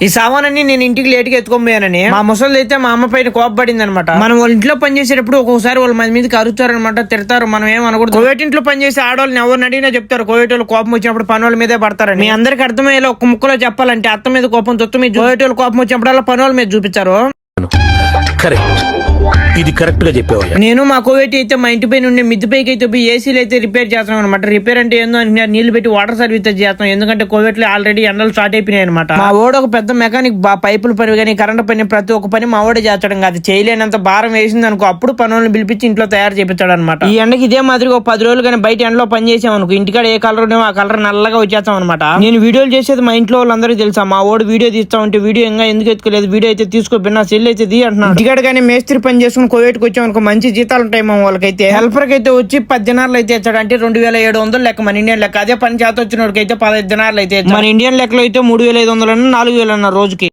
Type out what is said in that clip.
ఈ సామాన్ని నేను ఇంటికి లేటుగా ఎత్తుకోపోయానని మా ముసలి అయితే మా అమ్మ పైన కోపపడింది అనమాట. మనం వాళ్ళ ఇంట్లో పనిచేసేటప్పుడు ఒక్కొక్కసారి వాళ్ళ మంది మీదకి అరుస్తారనమాట, తిడతారు. మనం ఏమనకూడదు. కోవేట్ ఇంట్లో పనిచేసే ఆడవాళ్ళని ఎవరిని అడిగినా చెప్తారు కోవేట్ వాళ్ళు కోపం వచ్చినప్పుడు పని వాళ్ళ మీదే పడతారని. మీ అందరికి అర్థమయ్యేలా ఒక్క ముక్కలో చెప్పాలంటే అత్త మీద కోపం, తొత్తు మీద, కోవేట్ వాళ్ళు కోపం వచ్చినప్పుడల్లా పని వాళ్ళ మీద చూపించారు. ఇది కరెక్ట్ గా చెప్పేవా? నేను మా కోవేటి అయితే మా ఇంటి పైన ఉండే మిద్ది పైకి అయితే ఏసీలు అయితే రిపేర్ చేస్తాం అనమాట. రిపేర్ అంటే ఏందో అంటున్నారు, నీళ్లు పెట్టి వాటర్ సర్వీస్ చేస్తాం. ఎందుకంటే కోవేట్ లో ఆల్రెడీ ఎండలు స్టార్ట్ అయిపోయినాయి అనమాట. మా ఓడ ఒక పెద్ద మెకానిక్, పైపుల పని కానీ కరెంట్ పని ప్రతి ఒక్క పని మా ఓడే చేస్తాడు. అది చేయలేనంత భారం వేసింది అనుకో, అప్పుడు పనులను పిలిపించి ఇంట్లో తయారు చేపించాడు అనమాట. ఈ ఎండకి ఇదే మాదిరిగా ఒక 10 రోజులు కానీ బయట ఎండలో పని చేసాం అనుకో, ఇంటికాడ ఏ కలర్ ఉన్నామో ఆ కలర్ నల్లగా వచ్చేస్తాం అనమాట. నేను వీడియోలు చేసేది మా ఇంట్లో వాళ్ళందరికీ తెలుసా. మా ఓడు వీడియో తీస్తా ఉంటే వీడియో ఇంకా ఎందుకు ఎత్తుకోలేదు, వీడియో అయితే తీసుకోపోయినా సెల్ అయితే తీ అంటున్నాడు. ఇంటికాడ కానీ మేస్త్రి పని చేసుకుని కోవేట్కి వచ్చాం అనుకో, మంచి జీతాలు ఉంటాయి. మా వాళ్ళకైతే హెల్పర్ కి అయితే వచ్చి 10 దినార్లు అయితే ఇచ్చాడు. అంటే 2700 లెక్క మన ఇండియన్ లెక్క. అదే పని చేత వచ్చిన వాడికి అయితే 15 దినార్లు అయితే మన ఇండియన్ లెక్కలో అయితే 3500 4000 రోజుకి.